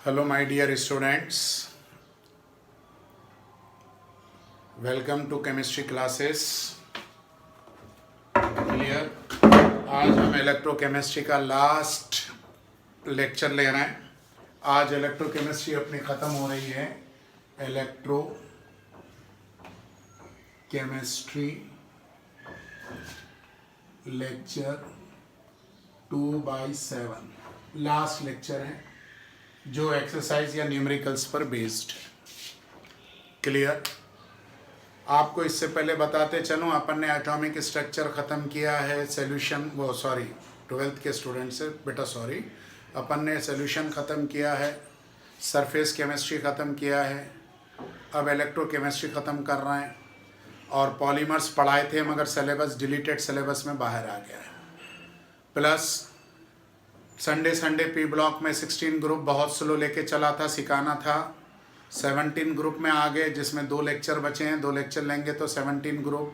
Hello my dear students, welcome to chemistry classes. Clear? आज हम electrochemistry का last lecture ले रहे हैं. आज इलेक्ट्रोकेमिस्ट्री अपनी ख़त्म हो रही है. इलेक्ट्रोकेमिस्ट्री लेक्चर 2/7 लास्ट लेक्चर है जो एक्सरसाइज या न्यूमेरिकल्स पर बेस्ड. क्लियर? आपको इससे पहले बताते चलूँ, अपन ने एटॉमिक स्ट्रक्चर ख़त्म किया है. सोल्यूशन 12th के स्टूडेंट से बेटा सॉरी, अपन ने सोल्यूशन ख़त्म किया है, सरफेस केमिस्ट्री ख़त्म किया है, अब इलेक्ट्रोकेमिस्ट्री ख़त्म कर रहे हैं. और पॉलीमर्स पढ़ाए थे मगर सिलेबस डिलीटेड सिलेबस में बाहर आ गया है. प्लस संडे पी ब्लॉक में 16 ग्रुप बहुत स्लो लेके चला था, सिखाना था. 17 ग्रुप में आ गए जिसमें 2 लेक्चर बचे हैं. 2 लेक्चर लेंगे तो 17 ग्रुप.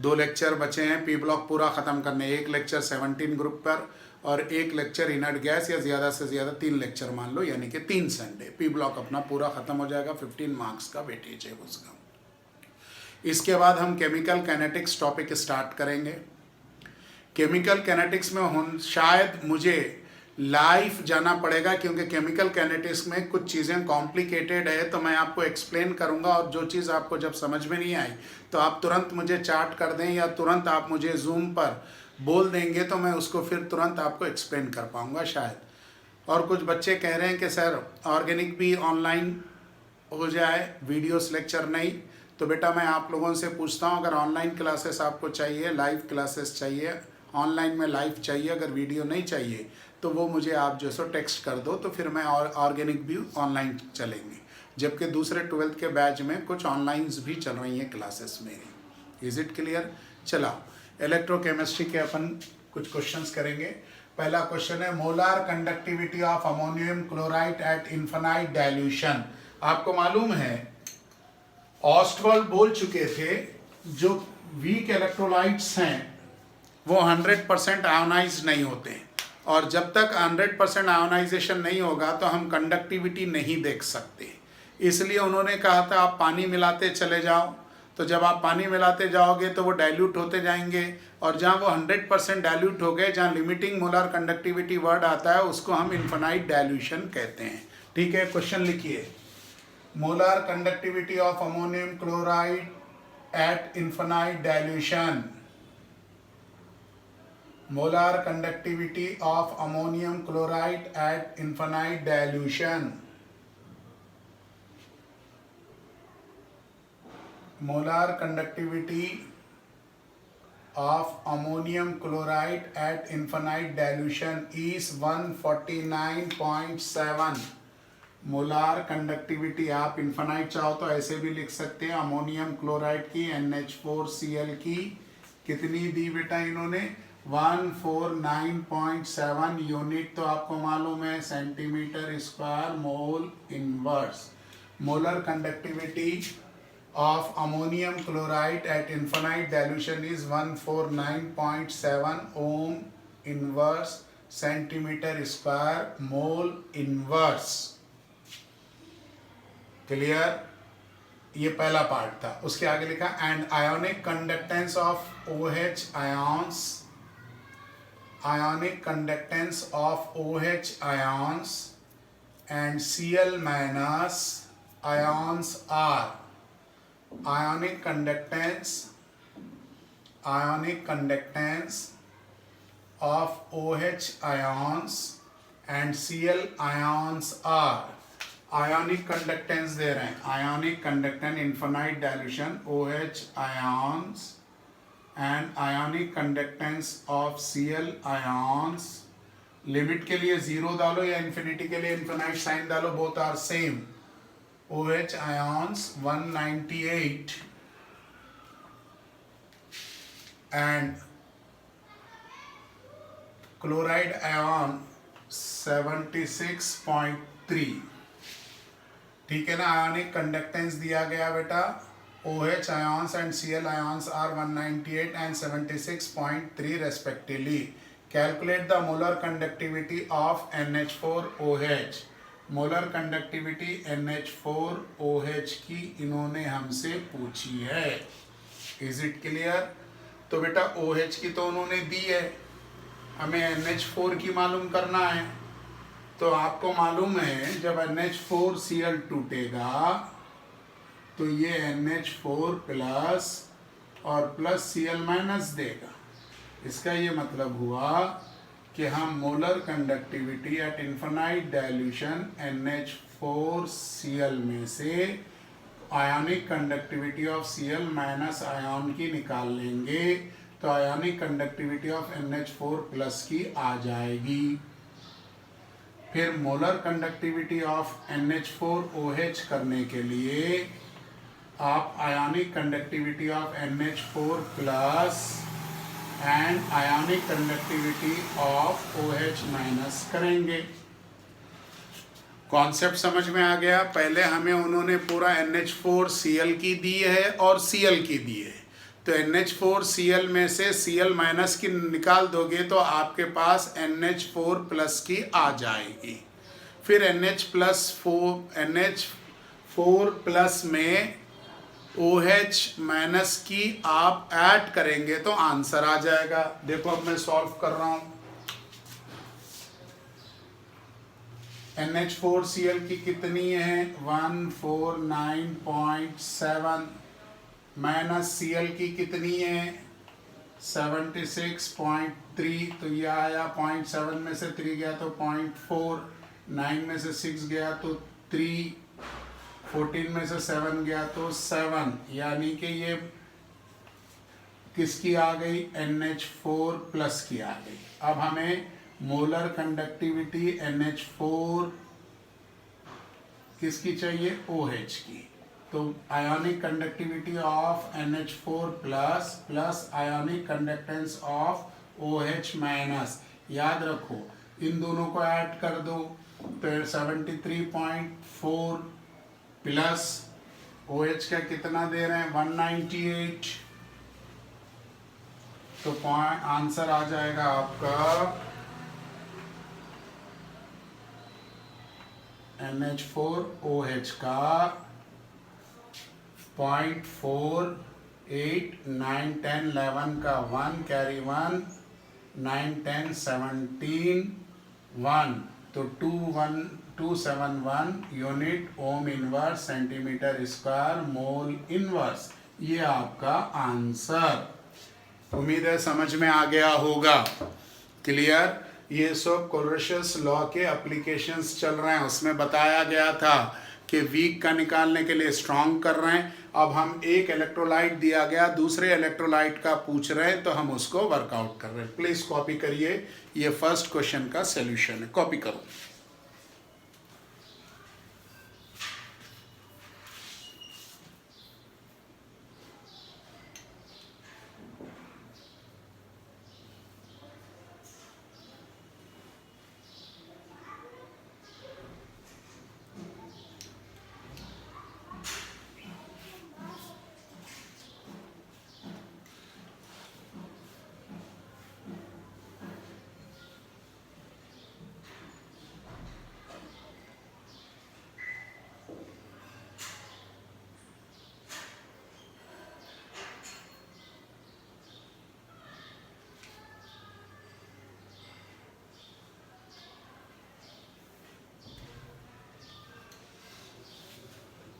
2 लेक्चर बचे हैं पी ब्लॉक पूरा ख़त्म करने. 1 लेक्चर 17 ग्रुप पर और 1 लेक्चर इनर्ट गैस, या ज़्यादा से ज़्यादा 3 लेक्चर मान लो, यानी कि 3 संडे पी ब्लॉक अपना पूरा ख़त्म हो जाएगा. 15 मार्क्स का वेटेज है उसका. इसके बाद हम केमिकल काइनेटिक्स टॉपिक स्टार्ट करेंगे. केमिकल काइनेटिक्स में शायद मुझे लाइव जाना पड़ेगा क्योंकि केमिकल काइनेटिक्स में कुछ चीज़ें कॉम्प्लिकेटेड है, तो मैं आपको एक्सप्लेन करूंगा. और जो चीज़ आपको जब समझ में नहीं आई तो आप तुरंत मुझे चार्ट कर दें या तुरंत आप मुझे जूम पर बोल देंगे तो मैं उसको फिर तुरंत आपको एक्सप्लेन कर पाऊंगा शायद. और कुछ बच्चे कह रहे हैं कि सर ऑर्गेनिक भी ऑनलाइन हो जाए, वीडियोस लेक्चर नहीं. तो बेटा मैं आप लोगों से पूछता हूँ, अगर ऑनलाइन क्लासेस आपको चाहिए, लाइव क्लासेस चाहिए, ऑनलाइन में लाइव चाहिए, अगर वीडियो नहीं चाहिए तो वो मुझे आप जो सो टेक्स्ट कर दो, तो फिर मैं और ऑर्गेनिक भी ऑनलाइन चलेंगे. जबकि दूसरे 12th के बैच में कुछ ऑनलाइन भी चल रही हैं क्लासेस मेरी. Is it clear? चला इलेक्ट्रोकेमिस्ट्री के अपन कुछ क्वेश्चंस करेंगे. पहला क्वेश्चन है molar conductivity of ammonium chloride at infinite dilution. आपको मालूम है ऑस्टवर्ल्ड बोल चुके थे जो वीक इलेक्ट्रोलाइट्स हैं वो 100% आयोनाइज नहीं होते हैं, और जब तक 100% आयोनाइजेशन नहीं होगा तो हम कंडक्टिविटी नहीं देख सकते. इसलिए उन्होंने कहा था आप पानी मिलाते चले जाओ. तो जब आप पानी मिलाते जाओगे तो वो डाइल्यूट होते जाएंगे, और जहाँ वो 100% डाइल्यूट हो गए, जहाँ लिमिटिंग मोलर कंडक्टिविटी वर्ड आता है उसको हम इन्फिनाइट डाइल्यूशन कहते हैं. ठीक है, क्वेश्चन लिखिए. Molar conductivity of ammonium chloride at infinite dilution. Molar conductivity of ammonium chloride at infinite dilution. Molar conductivity of ammonium chloride at infinite dilution is 149.7. Molar conductivity आप इन्फिनाइट चाहो तो ऐसे भी लिख सकते हैं. अमोनियम क्लोराइड की NH4Cl की कितनी दी बेटा इन्होंने? 149.7 यूनिट. तो आपको मालूम है centimetre square mole inverse. Molar conductivity of ammonium chloride at infinite dilution is 149.7 ohm inverse centimetre square mole inverse. Clear? ये पहला पार्ट था. उसके आगे लिखा and ionic conductance of OH ions. Ionic conductance of OH ions and Cl minus ions are. Ionic conductance of OH ions and Cl ions are. Ionic conductance दे रहे हैं. Ionic conductance infinite dilution OH ions and ionic conductance of Cl ions. Limit के लिए 0 डालो या infinity के लिए infinite sign डालो, both are same. OH ions 198 and chloride ion 76.3. ठीक है ना? आयोनिक कंडक्टेंस दिया गया बेटा. OH ions and Cl ions are 198 and 76.3 respectively. Calculate the molar conductivity of NH4OH. Molar conductivity NH4OH की इन्होंने हमसे पूछी है। Is it clear? तो बेटा OH की तो उन्होंने दी है, हमें NH4 की मालूम करना है। तो आपको मालूम है जब NH4Cl टूटेगा तो ये NH4 प्लस और प्लस Cl माइनस देगा। इसका ये मतलब हुआ कि हम molar conductivity at infinite dilution NH4Cl में से ionic conductivity of Cl minus ion की निकाल लेंगे तो ionic conductivity of NH4 plus की आ जाएगी। फिर मोलर कंडक्टिविटी ऑफ NH4OH करने के लिए आप ionic conductivity of NH4 plus and ionic conductivity of OH minus करेंगे। कॉन्सेप्ट समझ में आ गया? पहले हमें उन्होंने पूरा NH4Cl की दी है और Cl की दी है, तो NH4Cl में से Cl माइनस की निकाल दोगे तो आपके पास NH4 प्लस की आ जाएगी। फिर NH4 प्लस में OH माइनस की आप ऐड करेंगे तो आंसर आ जाएगा। देखो अब मैं सॉल्व कर रहा हूं। NH4Cl की कितनी है? 149.7 माइनस Cl की कितनी है? 76.3। तो ये आया 0.7 में से 3 गया तो 0.4, 9 में से 6 गया तो 3, 14 में से 7 गया तो 7, यानी कि ये किसकी आ गई? NH4 प्लस की आ गई। अब हमें मोलर कंडक्टिविटी NH4 किसकी चाहिए? OH की। तो ionic conductivity of NH4 plus plus ionic conductance of OH minus, याद रखो इन दोनों को ऐड कर दो तो 73.4 प्लस OH का कितना दे रहे हैं? 198। तो आंसर आ जाएगा आपका NH4OH का 0.4, 8, 9, 10, 11 का 1 कैरी 1, 9, 10, 17, 1, तो 271 यूनिट ओम inverse centimetre square mole inverse, ये आपका आंसर। उम्मीद है समझ में आ गया होगा। क्लियर? ये सब कोलरिशस लॉ के एप्लीकेशंस चल रहे हैं, उसमें बताया गया था कि वीक का निकालने के लिए स्ट्रांग कर रहे हैं। अब हम एक इलेक्ट्रोलाइट दिया गया, दूसरे इलेक्ट्रोलाइट का पूछ रहे हैं तो हम उसको वर्कआउट कर रहे हैं। प्लीज कॉपी करिए, ये फर्स्ट क्वेश्चन का सॉल्यूशन है, कॉपी करो।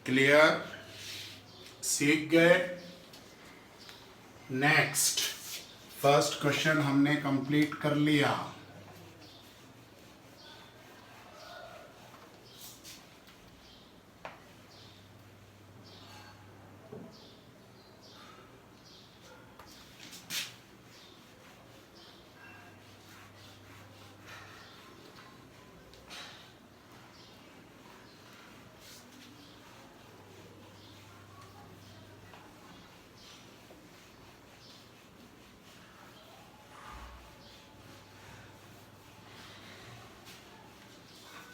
क्लियर? सीख गए? नेक्स्ट, फर्स्ट क्वेश्चन हमने कंप्लीट कर लिया।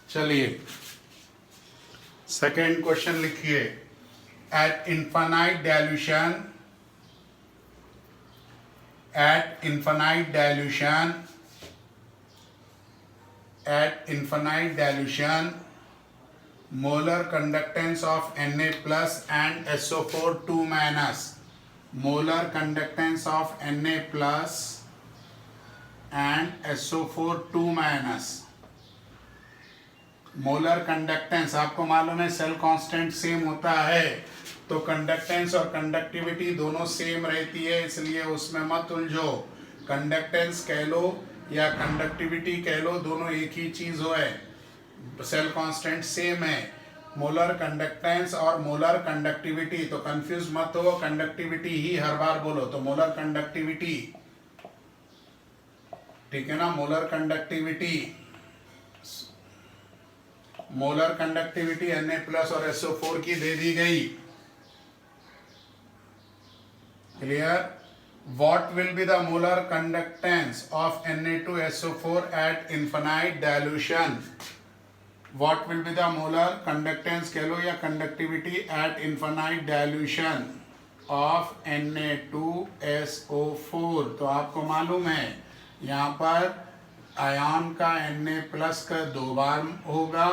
चलिए सेकेंड क्वेश्चन लिखिए। Eight infinite dilution, eight infinite dilution, eight infinite dilution molar conductance of Na plus and SO4 2 minus. Molar conductance of Na plus and SO4 2 minus. Molar conductance आपको मालूम है cell constant same होता है, तो conductance और conductivity दोनों same रहती है, इसलिए उसमें मत उलझो। कंडक्टेंस कह लो या कंडक्टिविटी कह लो, दोनों एक ही चीज है, सेल कांस्टेंट सेम है। मोलर कंडक्टेंस और मोलर कंडक्टिविटी, तो कंफ्यूज मत हो, कंडक्टिविटी ही हर बार बोलो। तो मोलर कंडक्टिविटी, ठीक है ना, molar conductivity, molar conductivity Na plus और SO4 की दे दी गई। Clear? What will be the molar conductance of Na2SO4 at infinite dilution? What will be the molar conductance कह लो या conductivity at infinite dilution of Na2SO4? तो आपको मालूम है यहाँ पर आयन का Na प्लस का 2 बार होगा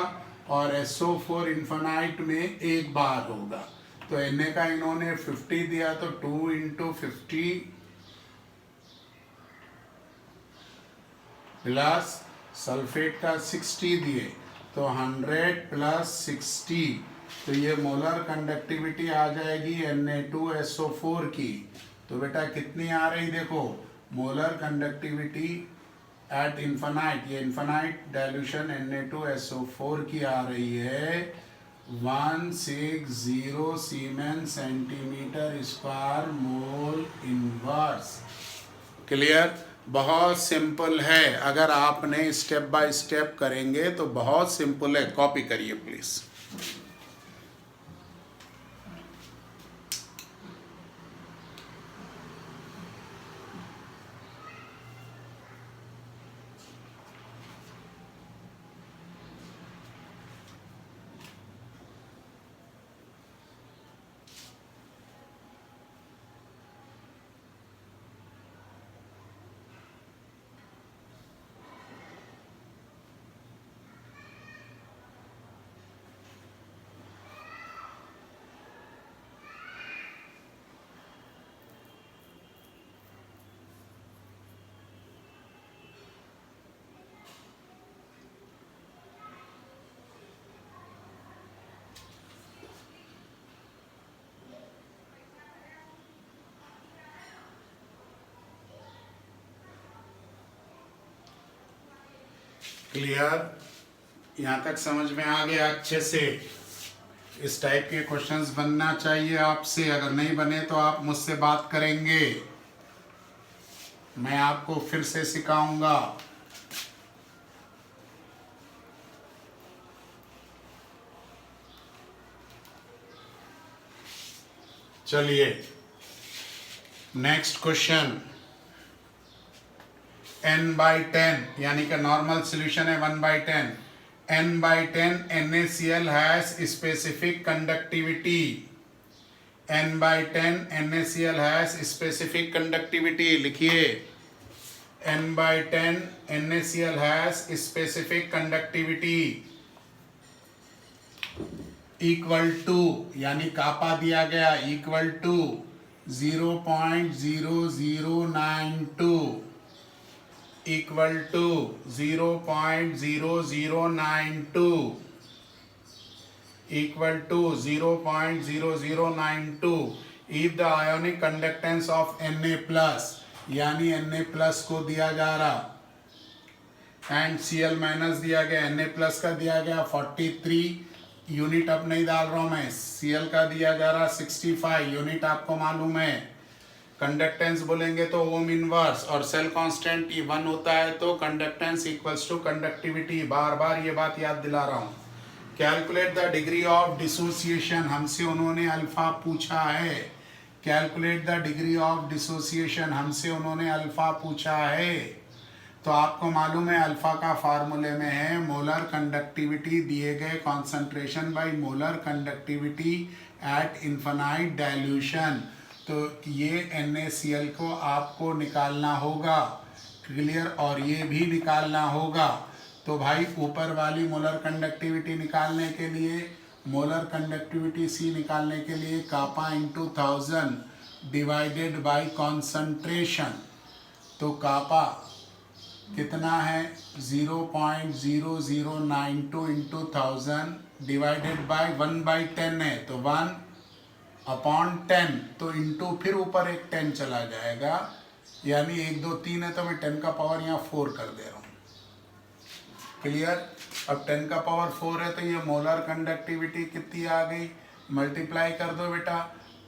और SO4 इन्फिनाइट में 1 बार होगा। तो Na का इन्होंने 50 दिया, तो 2 × 50 प्लस सल्फेट का 60 दिए, तो 100 प्लस 60, तो ये मोलर कंडक्टिविटी आ जाएगी Na2SO4 की। तो बेटा कितनी आ रही देखो, मोलर कंडक्टिविटी एट इन्फिनाइट, ये इन्फिनाइट डाइल्यूशन Na2SO4 की आ रही है 160 siemens centimetre square mole inverse. Clear? बहुत सिंपल है, अगर आपने स्टेप बाय स्टेप करेंगे तो बहुत सिंपल है, कॉपी करिए प्लीज। क्लियर? यहाँ तक समझ में आ गया अच्छे से? इस टाइप के क्वेश्चंस बनना चाहिए आपसे, अगर नहीं बने तो आप मुझसे बात करेंगे, मैं आपको फिर से सिखाऊंगा। चलिए नेक्स्ट क्वेश्चन, n/10 यानी कि नॉर्मल सॉल्यूशन है 1/10। n/10 NaCl has specific conductivity. n/10 NaCl has specific conductivity, लिखिए n/10 NaCl has specific conductivity equal to, यानी कापा दिया गया, equal to 0.0092, equal to 0.0092, equal to 0.0092 if the ionic conductance of Na plus, यानी Na plus को दिया जा रहा and Cl minus दिया गया, Na प्लस का दिया गया 43 यूनिट, अब नहीं डाल रहा हूं मैं, Cl का दिया जा रहा 65 यूनिट, आपको मालूम है। कंडक्टेंस बोलेंगे तो ओम इनवर्स, और सेल कांस्टेंट 1 होता है, तो कंडक्टेंस इक्वल्स टू कंडक्टिविटी। बार बार ये बात याद दिला रहा हूँ। Calculate the degree of dissociation, हमसे उन्होंने अल्फा पूछा है। Calculate the degree of dissociation, हमसे उन्होंने अल्फा पूछा है। तो आपको मालूम है अल्फा का फार्मूले में है मोलर कंडक्टिविटी दिए गए concentration by molar conductivity at infinite dilution. तो ये NaCl को आपको निकालना होगा, क्लियर, और ये भी निकालना होगा। तो भाई ऊपर वाली मोलर कंडक्टिविटी निकालने के लिए, मोलर कंडक्टिविटी C निकालने के लिए kappa into 1000 divided by concentration. तो कापा कितना है 0.0092 इंटू 1000 डिवाइडेड बाय 1/10 है, तो 1/10, तो इंटू फिर ऊपर एक 10 चला जाएगा, यानी 1 2 3 है, तो मैं 10 का पावर यहाँ 4 कर दे रहा हूँ। क्लियर। अब 10 का पावर 4 है, तो ये मोलर कंडक्टिविटी कितनी आ गई, मल्टीप्लाई कर दो बेटा,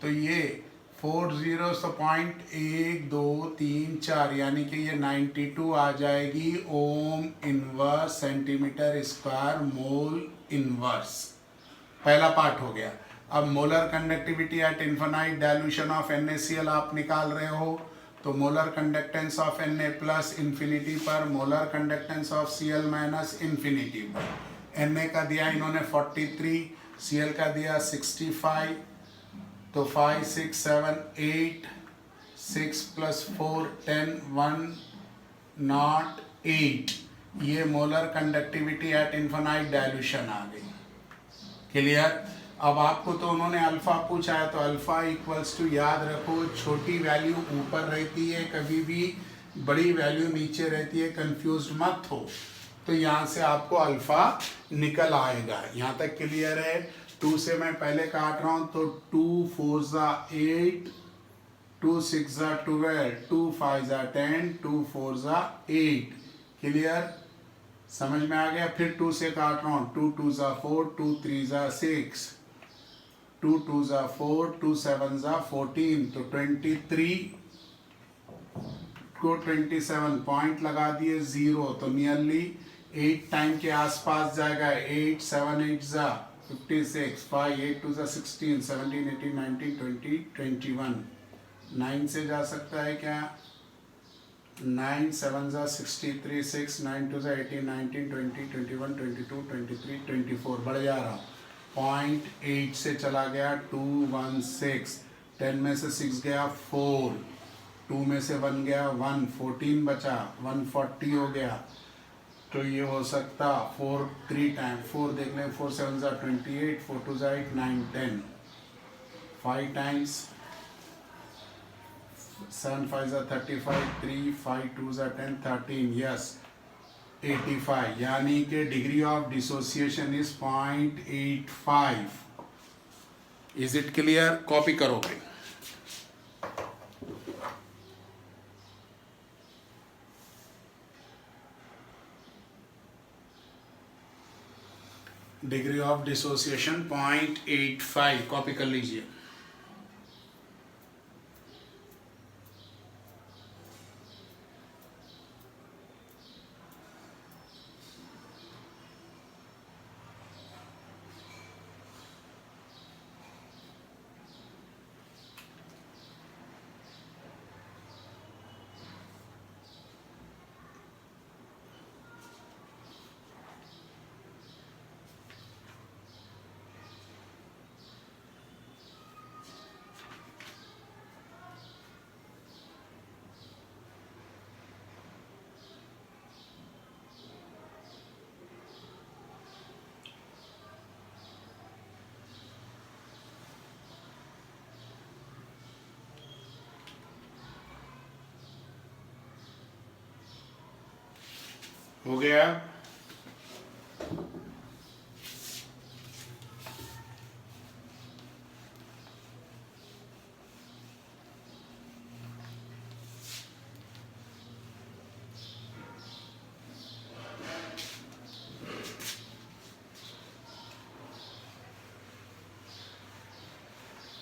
तो ये 40.1234, यानी कि ये 92 आ जाएगी ohm inverse centimetre square mole inverse. पहला पार्ट हो गया। अब molar conductivity at infinite dilution of NaCl आप निकाल रहे हो, तो molar conductance of Na plus infinity पर, molar conductance of Cl minus infinity पर। Na का दिया इन्होंने 43, Cl का दिया 65, तो 5 6 7 8 6 + 4 10 108, ये molar conductivity at infinite dilution आ गई। क्लियर। अब आपको तो उन्होंने अल्फा पूछा है, तो अल्फा इक्वल्स टू, याद रखो छोटी वैल्यू ऊपर रहती है कभी भी, बड़ी वैल्यू नीचे रहती है, कंफ्यूज मत हो। तो यहाँ से आपको अल्फा निकल आएगा। यहाँ तक क्लियर है। 2 से मैं पहले काट रहा हूँ, तो 2 4 8, 2 6 12, 2 5 10, 2 4 8। क्लियर, समझ में आ गया। फिर 2 से काट रहा हूँ, 2 2 4, 2 3 6, 2 2 4, 2 7 14, तो 23 को 27 पॉइंट लगा दिए 0, तो नियरली 8 टाइम के आसपास जाएगा। 8 7 8 56, 5 8 2 16, 17 18 19 20 21, 9 से जा सकता है क्या, 9 7 63, 6 9 2 18 19 20 21 22 23 24, बढ़ जा रहा हूँ। 0.8 से चला गया 216, 10 में से 6 गया 4, 2 में से 1 गया 1, 14 बचा, 140 हो गया। तो ये हो सकता 4 3 टाइम, 4 देख लें, 4 7 28, 4 2 8 9 10, 5 टाइम्स, 7 5 35, 3 5 2 10 13, यस 85, यानी कि degree of dissociation is 0.85। Is it clear. Copy करोगे। डिग्री ऑफ डिसोसिएशन 0.85, कॉपी कर लीजिए। हो गया।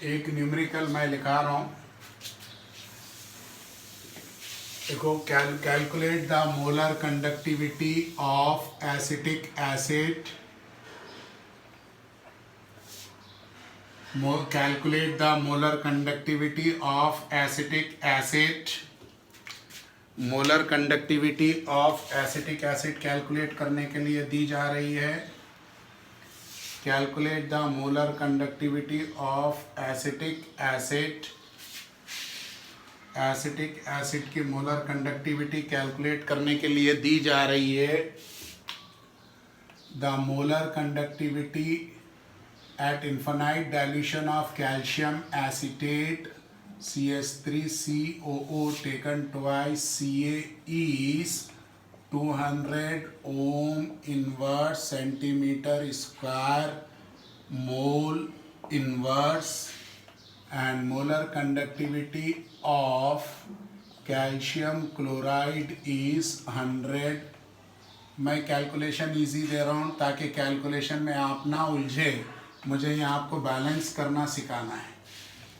एक न्यूमेरिकल मैं लिखा रहा हूं, देखो, calculate the molar conductivity of acetic acid, calculate the molar conductivity of acetic acid. Molar conductivity of acetic acid calculate करने के लिए दी जा रही है, calculate the molar conductivity of acetic acid. Acetic acid की मोलर कंडक्टिविटी कैलकुलेट करने के लिए दी जा रही है the molar conductivity at infinite dilution of calcium acetate CH3COO taken twice Ca is 200 ohm inverse centimeter square mole inverse, and molar conductivity of calcium chloride is 100. मैं calculation easy दे रहा हूँ ताकि कैलकुलेशन में आप ना उलझे, मुझे यहाँ आपको बैलेंस करना सिखाना है.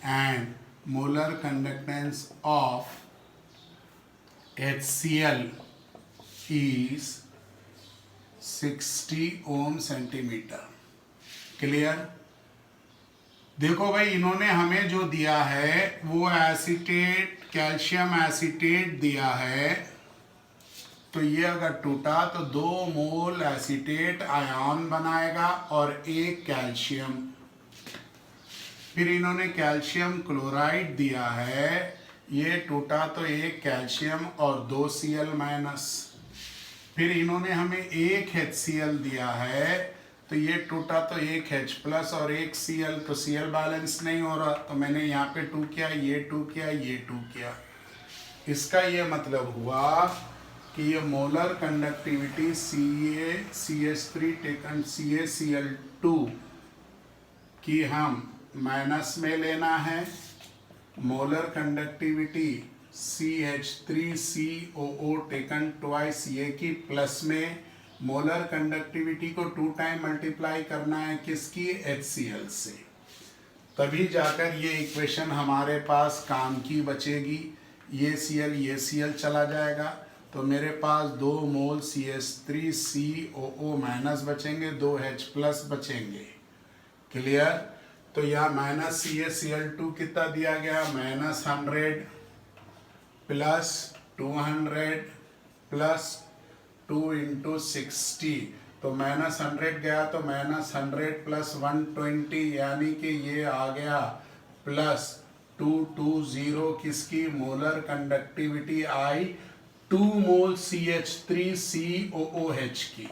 And molar conductance of HCl is 60 ohm centimetre. Clear? देखो भाई, इन्होंने हमें जो दिया है वो एसीटेट, कैल्शियम एसीटेट दिया है. तो ये अगर टूटा तो 2 मोल एसीटेट आयन बनाएगा और 1 कैल्शियम. फिर इन्होंने कैल्शियम क्लोराइड दिया है, ये टूटा तो 1 कैल्शियम और 2 Cl माइनस. फिर इन्होंने हमें 1 HCl दिया है, तो ये टूटा तो 1 H प्लस और 1 Cl, तो Cl बैलेंस नहीं हो रहा, तो मैंने यहाँ पे 2 किया, ये 2 किया, ये 2 किया. इसका ये मतलब हुआ कि ये molar conductivity CaCH3 taken CaCl2 की हम माइनस में लेना है, molar conductivity CH3COO taken twice ये की प्लस में, मोलर कंडक्टिविटी को 2 टाइम मल्टीप्लाई करना है किसकी, HCl से. तभी जाकर ये इक्वेशन हमारे पास काम की बचेगी. ये Cl चला जाएगा, तो मेरे पास 2 मोल CH3COO माइनस बचेंगे, 2 H प्लस बचेंगे. क्लियर? तो यहाँ माइनस CaCl2 कितना दिया गया, -100 प्लस 200 प्लस 2 इंटू 60, तो -100 गया तो -100 प्लस 120, यानी कि ये आ गया प्लस 220 किसकी, मोलर कंडक्टिविटी आई 2 मोल CH3COOH की.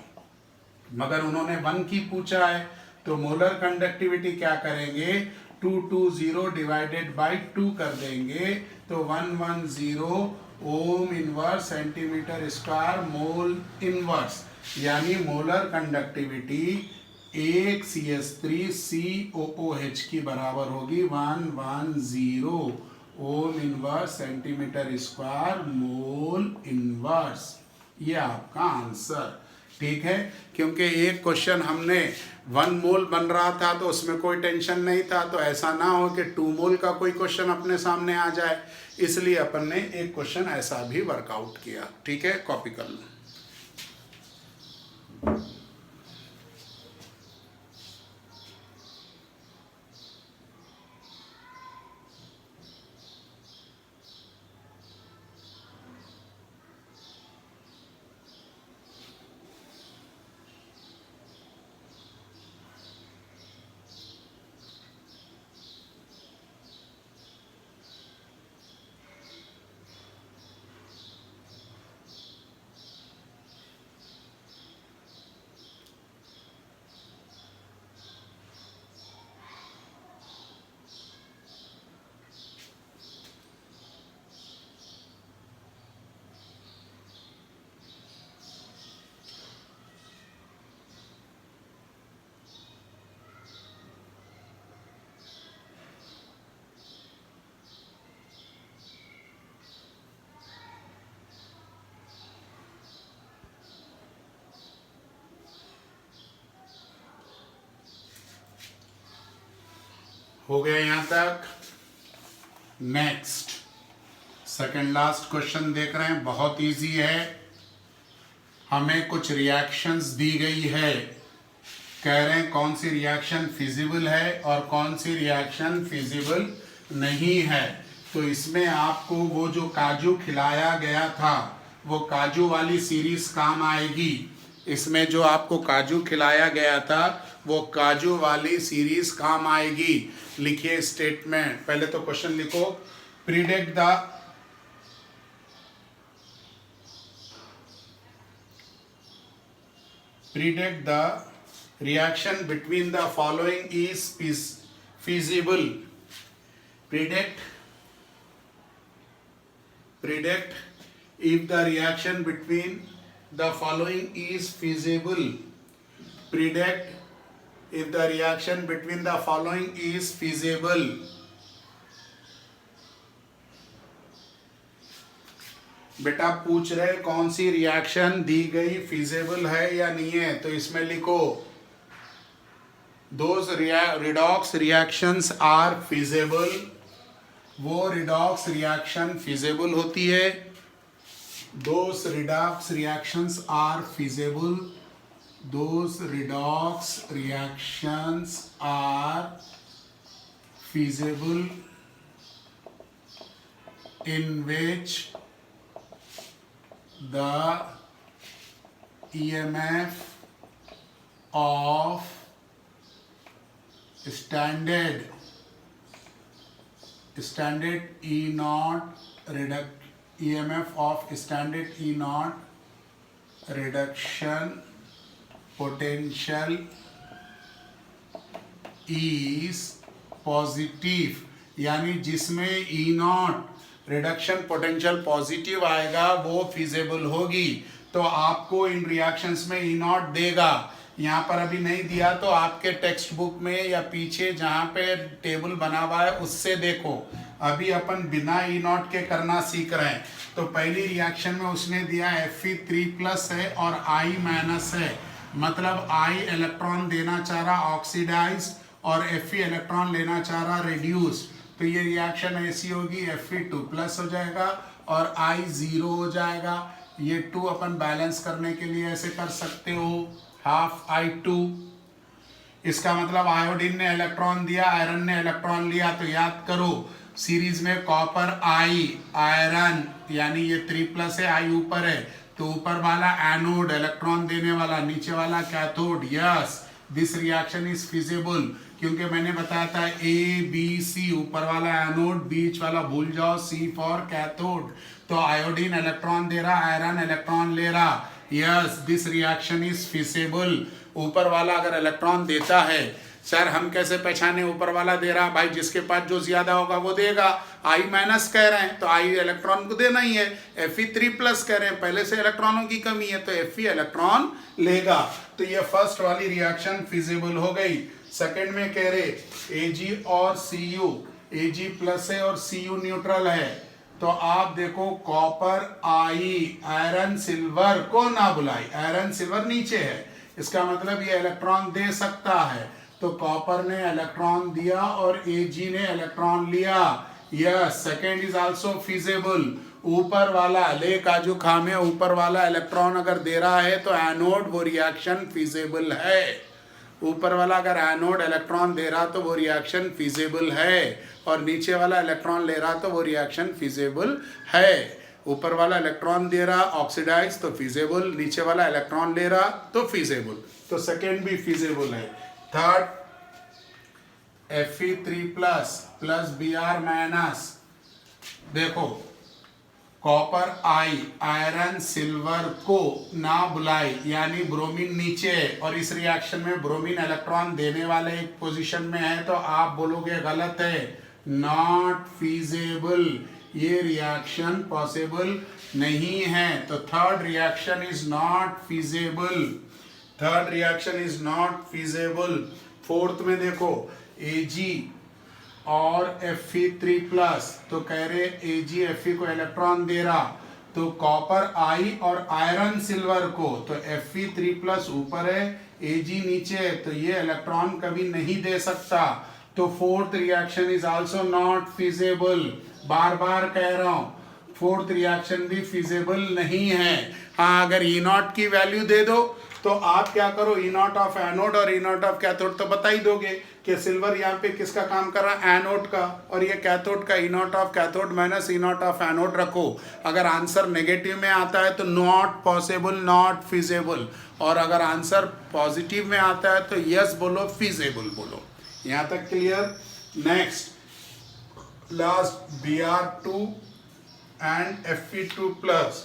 मगर उन्होंने 1 की पूछा है, तो मोलर कंडक्टिविटी क्या करेंगे, 220 डिवाइडेड बाई 2 कर देंगे, तो 110 ओम inverse centimetre square mole inverse, यानी मोलर कंडक्टिविटी 1 CH3COOH की बराबर होगी 110 ओम inverse centimetre square mole inverse. ये आपका आंसर. ठीक है? क्योंकि एक क्वेश्चन हमने 1 मोल बन रहा था तो उसमें कोई टेंशन नहीं था, तो ऐसा ना हो कि 2 मोल का कोई क्वेश्चन अपने सामने आ जाए, इसलिए अपन ने एक क्वेश्चन ऐसा भी वर्कआउट किया. ठीक है? कॉपी कर लो. हो गया यहाँ तक. नेक्स्ट सेकंड लास्ट क्वेश्चन देख रहे हैं, बहुत इजी है. हमें कुछ रिएक्शंस दी गई है, कह रहे हैं कौन सी रिएक्शन फिजिबल है और कौन सी रिएक्शन फिजिबल नहीं है. तो इसमें आपको वो जो काजू खिलाया गया था वो काजू वाली सीरीज काम आएगी. इसमें जो आपको काजू खिलाया गया था वो काजू वाली सीरीज काम आएगी. लिखिए स्टेटमेंट. पहले तो क्वेश्चन लिखो. Predict the predict the reaction between the following is feasible. Predict if the reaction between the following is feasible. Predict if the reaction between the following is feasible. बेटा पूछ रहे कौन सी रिएक्शन दी गई feasible है या नहीं है, तो इसमें लिखो those redox reactions are feasible. वो रिडॉक्स रिएक्शन फिजिबल होती है. Those redox reactions are feasible. Those redox reactions are feasible in which the EMF of standard E naught EMF of standard E naught reduction potential is positive. यानी जिसमें E naught reduction potential positive आएगा वो feasible होगी. तो आपको इन reactions में ई not देगा. यहाँ पर अभी नहीं दिया तो आपके टेक्स्ट बुक में या पीछे जहाँ पे टेबल बना हुआ है उससे देखो. अभी अपन बिना ई नॉट के करना सीख रहे हैं. तो पहली रिएक्शन में उसने दिया Fe3+ है और I- है, मतलब I इलेक्ट्रॉन देना चाह रहा ऑक्सीडाइज और Fe इलेक्ट्रॉन लेना चाह रहा रिड्यूस. तो ये रिएक्शन ऐसी होगी Fe2+ हो जाएगा और I 0 हो जाएगा. ये 2 अपन बैलेंस करने के लिए ऐसे कर सकते हो, हाफ I2. इसका मतलब आयोडीन ने इलेक्ट्रॉन दिया, आयरन ने इलेक्ट्रॉन लिया. तो याद करो सीरीज में कॉपर I आयरन, यानी ये 3+ है, I ऊपर है, तो ऊपर वाला एनोड इलेक्ट्रॉन देने वाला, नीचे वाला cathode. Yes, this reaction is feasible. क्योंकि मैंने बताया था ABC, ऊपर वाला एनोड, बीच वाला भूल जाओ, C फॉर कैथोड. तो आयोडीन इलेक्ट्रॉन दे रहा, आयरन इलेक्ट्रॉन ले रहा. Yes, this reaction is feasible. ऊपर वाला अगर इलेक्ट्रॉन देता है, सर हम कैसे पहचाने ऊपर वाला दे रहा? भाई जिसके पास जो ज्यादा होगा वो देगा. I- कह रहे हैं तो I इलेक्ट्रॉन को देना ही है. Fe3+ कह रहे हैं, पहले से इलेक्ट्रॉनों की कमी है तो Fe इलेक्ट्रॉन लेगा. तो ये फर्स्ट वाली रिएक्शन फिजिबल हो गई. सेकेंड में कह रहे Ag और Cu, Ag+ है और Cu न्यूट्रल है. तो आप देखो कॉपर I आयरन सिल्वर को ना बुलाई, आयरन सिल्वर नीचे है, इसका मतलब ये इलेक्ट्रॉन दे सकता है. तो कॉपर ने इलेक्ट्रॉन दिया और Ag ने इलेक्ट्रॉन लिया. Yes, second is also feasible. ऊपर वाला ले काजू खामे, ऊपर वाला इलेक्ट्रॉन अगर दे रहा है तो एनोड, वो रिएक्शन फिजिबल है. ऊपर वाला अगर एनोड इलेक्ट्रॉन दे रहा तो वो रिएक्शन फिजिबल है, और नीचे वाला इलेक्ट्रॉन ले रहा तो वो रिएक्शन फिजिबल है. ऊपर वाला इलेक्ट्रॉन दे रहा ऑक्सीडाइज तो फिजिबल, नीचे वाला इलेक्ट्रॉन ले रहा तो फिजिबल. तो सेकेंड भी फिजिबल है. थर्ड Fe3+ प्लस Br-, देखो कॉपर I आयरन सिल्वर को ना बुलाई, यानी ब्रोमीन नीचे है और इस रिएक्शन में ब्रोमीन इलेक्ट्रॉन देने वाले एक पोजीशन में है, तो आप बोलोगे गलत है, नॉट फिजिबल, ये रिएक्शन पॉसिबल नहीं है. तो third reaction is not feasible. Third reaction is not feasible. Fourth में देखो Ag और Fe3+, तो कह रहे Ag Fe को इलेक्ट्रॉन दे रहा, तो कॉपर I और आयरन सिल्वर को, तो Fe3+ ऊपर है, Ag नीचे है, तो ये इलेक्ट्रॉन कभी नहीं दे सकता. तो fourth reaction is also not feasible. बार बार कह रहा हूं, फोर्थ रिएक्शन भी फिजिबल नहीं है. हाँ, अगर E नॉट की वैल्यू दे दो तो आप क्या करो, E नॉट ऑफ एनोड और E नॉट ऑफ कैथोड तो बता ही दोगे कि सिल्वर यहाँ पे किसका काम कर रहा है, एनोड का, और ये कैथोड का. E not of cathode minus E not of anode रखो. अगर आंसर नेगेटिव में आता है तो नॉट पॉसिबल, नॉट फिजिबल, और अगर आंसर पॉजिटिव में आता है तो यस बोलो, फिजिबल बोलो. यहाँ तक clear. Next last Br2 and Fe2+.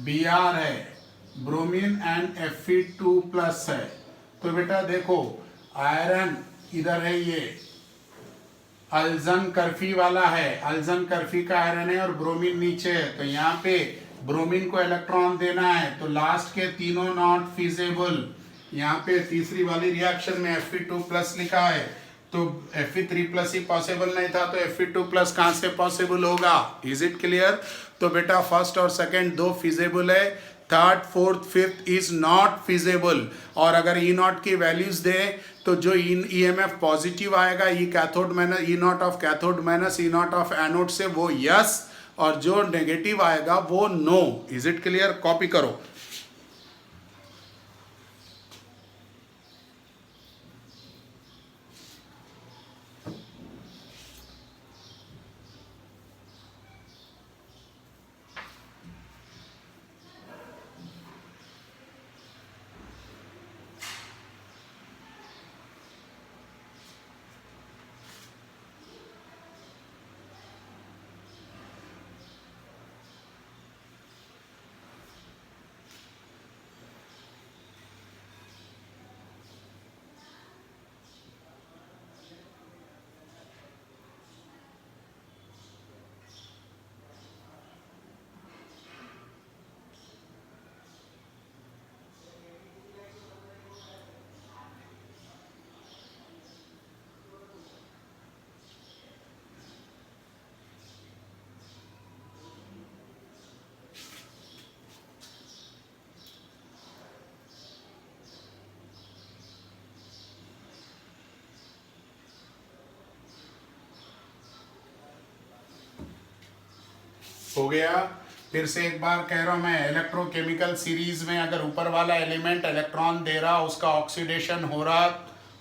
Br है, ब्रोमीन एंड Fe2 प्लस है। तो बेटा देखो आयरन इधर है, ये अल्जन कर्फी वाला है, अल्जन कर्फी का आयरन है और ब्रोमीन नीचे है। तो यहाँ पे ब्रोमीन को इलेक्ट्रॉन देना है, तो लास्ट के तीनों नॉट फिजिबल। यहाँ पे तीसरी वाली रिएक्शन में Fe2 प्लस लिखा है, तो Fe3 प्लस ही पॉसिबल नहीं था, तो Fe2 प्लस कहाँ से पॉसिबल होगा? Is it clear? तो बेटा फर्स्ट और सेकंड दो फिजिबल है, third fourth fifth is not feasible. और अगर ई नॉट की वैल्यूज दे तो जो ईएमएफ पॉजिटिव आएगा E cathode minus E naught of cathode minus E naught of anode से वो यस, और जो नेगेटिव आएगा वो no. Is it clear? Copy करो। हो गया? फिर से एक बार कह रहा हूं मैं, इलेक्ट्रोकेमिकल सीरीज में अगर ऊपर वाला एलिमेंट इलेक्ट्रॉन दे रहा, उसका ऑक्सीडेशन हो रहा,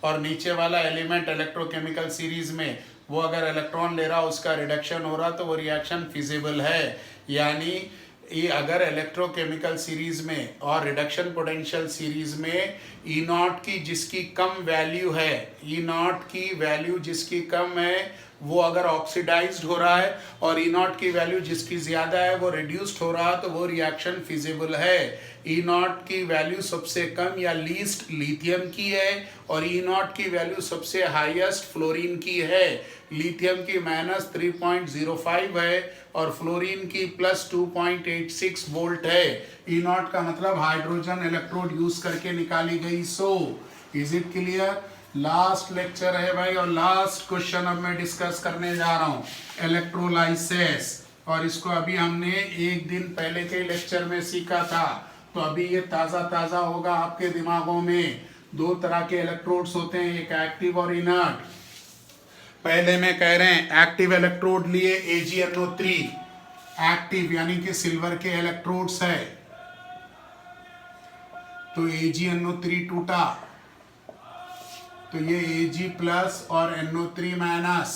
और नीचे वाला एलिमेंट इलेक्ट्रोकेमिकल सीरीज में वो अगर इलेक्ट्रॉन ले रहा, उसका रिडक्शन हो रहा, तो वो रिएक्शन फिजिबल है। यानी ये अगर इलेक्ट्रोकेमिकल सीरीज में और रिडक्शन पोटेंशियल सीरीज में ई नॉट की जिसकी कम वैल्यू है, ई नॉट की वैल्यू जिसकी कम है वो अगर ऑक्सीडाइज्ड हो रहा है, और ई नॉट की वैल्यू जिसकी ज्यादा है वो रिड्यूस्ड हो रहा, तो वो रिएक्शन फिजिबल है। ई नॉट की वैल्यू सबसे कम या लीस्ट लिथियम की है, और ई नॉट की वैल्यू सबसे हाईएस्ट फ्लोरीन की है। लिथियम की -3.05 है और फ्लोरीन की +2.86 वोल्ट है। ई नॉट का मतलब हाइड्रोजन इलेक्ट्रोड यूज करके निकाली गई। So is it clear? Last lecture है भाई, और लास्ट क्वेश्चन अब मैं डिस्कस करने जा रहा हूँ, इलेक्ट्रोलाइसिस। और इसको अभी हमने एक दिन पहले के लेक्चर में सीखा था, तो अभी ये ताज़ा ताज़ा होगा आपके दिमागों में। दो तरह के इलेक्ट्रोड्स होते हैं, एक एक्टिव और इनर्ट। पहले में कह रहे हैं एक्टिव इलेक्ट्रोड लिए AgNO3, एक्टिव यानी कि सिल्वर के इलेक्ट्रोड्स है, तो AgNO3 टूटा, तो ये Ag प्लस और NO3 माइनस।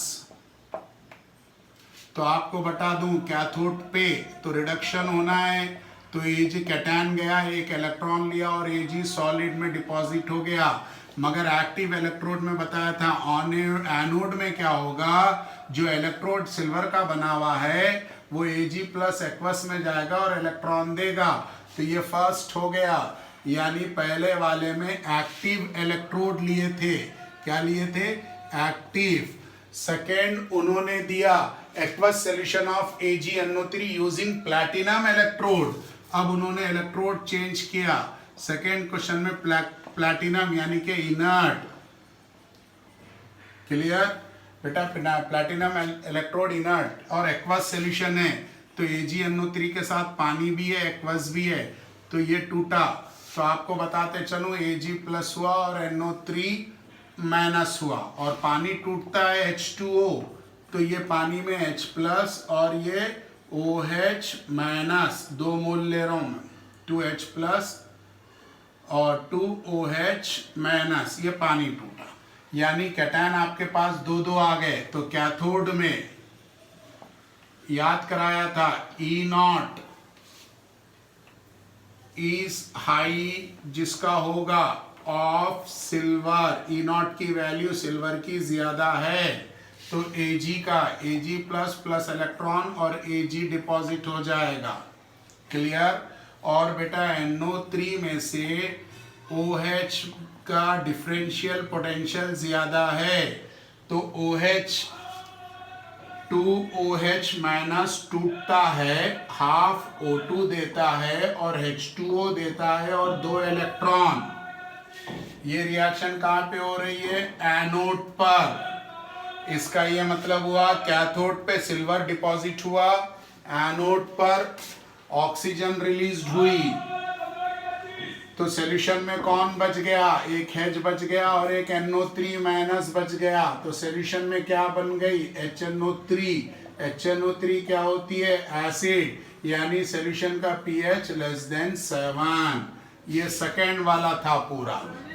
तो आपको बता दूं कैथोड पे तो रिडक्शन होना है, तो Ag कैटायन गया, एक इलेक्ट्रॉन लिया और Ag सॉलिड में डिपॉजिट हो गया। मगर एक्टिव इलेक्ट्रोड में बताया था एनोड में क्या होगा, जो इलेक्ट्रोड सिल्वर का बना हुआ है वो Ag प्लस एक्वस में जाएगा और इलेक्ट्रॉन देगा। तो ये फर्स्ट हो गया, यानी पहले वाले में एक्टिव इलेक्ट्रोड लिए थे। क्या लिए थे? एक्टिव। सेकेंड उन्होंने दिया aqueous solution of AgNO3 using platinum electrode. अब उन्होंने इलेक्ट्रोड चेंज किया, सेकेंड क्वेश्चन में प्लैटिनम यानी कि इनर्ट। क्लियर बेटा? प्लैटिनम इलेक्ट्रोड इनर्ट और एक्वस सॉल्यूशन है, तो AgNO3 के साथ पानी भी है, एक्वस भी है, तो ये टूटा। तो आपको बताते चलो Ag प्लस हुआ और NO3 माइनस हुआ, और पानी टूटता है H2O, तो ये पानी में H प्लस और ये OH माइनस, 2 मोल ले रहा हूँ, 2H प्लस और 2OH माइनस, ये पानी टूटा। यानी कैटायन आपके पास दो दो आ गए। तो कैथोड में याद कराया था ई नॉट इज हाई, जिसका होगा ऑफ सिल्वर, ई नॉट की वैल्यू सिल्वर की ज्यादा है, तो Ag का Ag प्लस प्लस इलेक्ट्रॉन और Ag डिपॉजिट हो जाएगा। क्लियर? और बेटा NO3 में से OH का डिफरेंशियल पोटेंशियल ज़्यादा है, तो OH 2OH माइनस टूटता है, हाफ O2 देता है और H2O देता है और 2 इलेक्ट्रॉन। ये रिएक्शन कहाँ पे हो रही है? एनोड पर। इसका ये मतलब हुआ कैथोड पे सिल्वर डिपॉजिट हुआ, एनोड पर ऑक्सीजन रिलीज हुई, तो सॉल्यूशन में कौन बच गया? एक H बच गया और एक NO3 माइनस बच गया, तो सॉल्यूशन में क्या बन गई? HNO3। HNO3 क्या होती है? एसिड, यानी सॉल्यूशन का pH लेस देन 7। ये सेकेंड वाला था,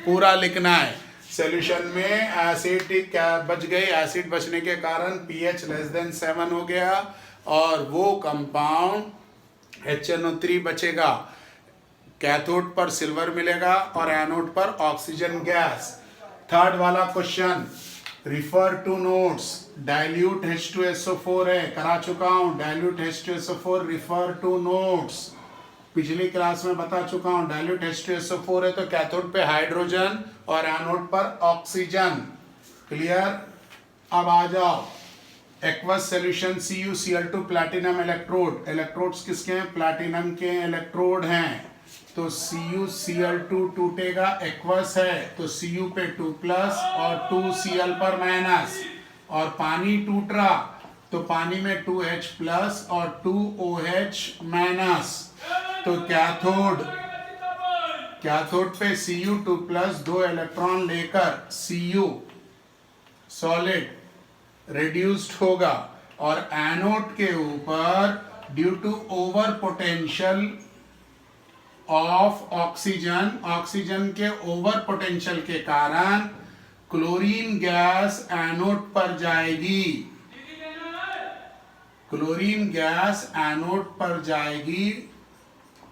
पूरा लिखना है। सॉल्यूशन में एसिड क्या बच गई? एसिड बचने के कारण pH लेस देन 7 हो गया और वो कंपाउंड HNO3 बचेगा। कैथोड पर सिल्वर मिलेगा और एनोड पर ऑक्सीजन गैस। थर्ड वाला question, refer to notes. Dilute H2SO4 है, करा चुका हूं। Dilute H2SO4 refer to notes, पिछली क्लास में बता चुका हूं। डाइल्यूट H2SO4 है तो कैथोड पे हाइड्रोजन और एनोड पर ऑक्सीजन। क्लियर? अब आ जाओ, aqueous solution CuCl2 platinum electrode. Electrodes किसके हैं? प्लैटिनम के इलेक्ट्रोड हैं, तो CuCl2 टूटेगा, एक्वस है तो Cu पे 2+ और 2Cl पर माइनस, और पानी टूट रहा तो पानी में 2H+ और 2OH माइनस, तो कैथोड पे Cu2+ 2 इलेक्ट्रॉन लेकर Cu सॉलिड रिड्यूस्ड होगा, और एनोड के ऊपर due to over potential of oxygen के ओवर पोटेंशियल के कारण क्लोरीन गैस एनोड पर जाएगी। क्लोरीन गैस एनोड पर जाएगी।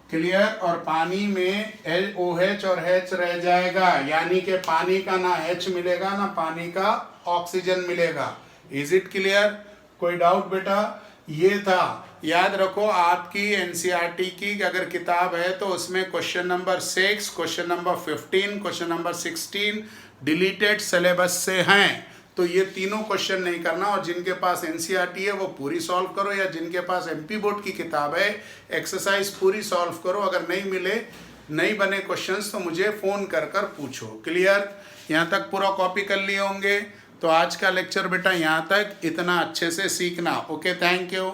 क्लियर? और पानी में OH और H रह जाएगा, यानी कि पानी का ना H मिलेगा ना पानी का ऑक्सीजन मिलेगा। Is it clear? कोई डाउट बेटा? ये था, याद रखो आपकी NCERT की अगर किताब है तो उसमें question number 6, question number 15, question number 16 deleted syllabus से हैं, तो ये तीनों क्वेश्चन नहीं करना, और जिनके पास NCERT है वो पूरी सॉल्व करो, या जिनके पास MP बोर्ड की किताब है एक्सरसाइज पूरी सॉल्व करो। अगर नहीं बने क्वेश्चंस तो मुझे फ़ोन कर पूछो। क्लियर? यहाँ तक पूरा कॉपी कर लिए होंगे। तो आज का लेक्चर बेटा यहाँ तक, इतना अच्छे से सीखना। Okay, thank you.